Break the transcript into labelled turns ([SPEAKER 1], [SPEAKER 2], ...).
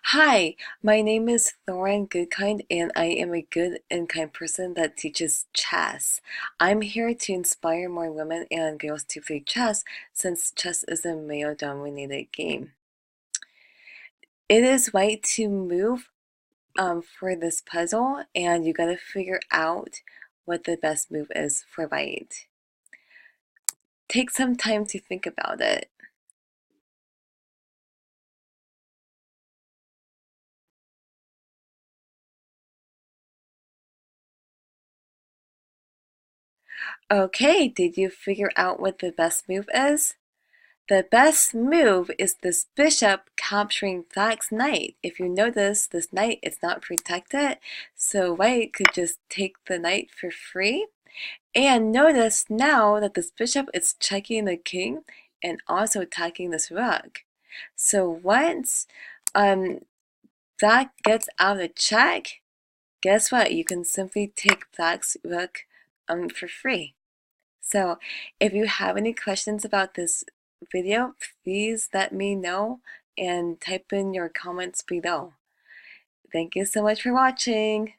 [SPEAKER 1] Hi, my name is Thorin Goodkind, and I am a good and kind person that teaches chess. I'm here to inspire more women and girls to play chess since chess is a male dominated game. It is right to move for this puzzle, and you gotta figure out what the best move is for white. Take some time to think about it. Okay, did you figure out what the best move is? The best move is this bishop capturing black's knight. If you notice, this knight is not protected, so white could just take the knight for free. And notice now that this bishop is checking the king and also attacking this rook. So once um, black gets out of check, guess what? You can simply take black's rook for free. So if you have any questions about this video, please let me know and type in your comments below. Thank you so much for watching.